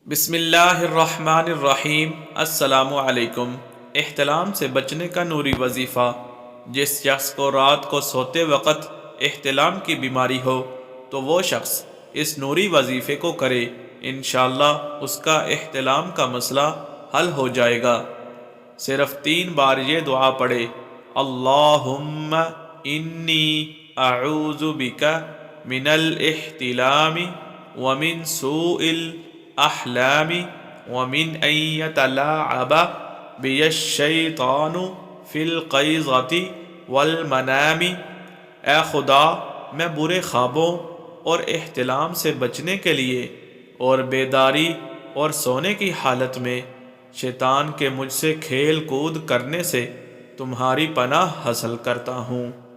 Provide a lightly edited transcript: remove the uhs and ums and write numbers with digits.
बिस्मिल्लाहिर्रहमानिर्रहीम। अस्सलामु अलैकुम। एहतलाम से बचने का नूरी वजीफ़ा। जिस शख्स को रात को सोते वक़्त एहतलाम की बीमारी हो तो वो शख्स इस नूरी वजीफ़े को करे, इंशाअल्लाह उसका एहतलाम का मसला हल हो जाएगा। सिर्फ 3 बार ये दुआ पढ़े, अल्लाहुम्मा इन्नी अऊज़ु बिका मिनल एहतिलामी व मिन सूइल अहलामी व मिन अन यतलाअब बियश्शैतानु फिल क़ैज़ति वल मनामी। ए खुदा, मैं बुरे ख्वाबों और एहतिलाम से बचने के लिए और बेदारी और सोने की हालत में शैतान के मुझसे खेल कूद करने से तुम्हारी पनाह हासिल करता हूँ।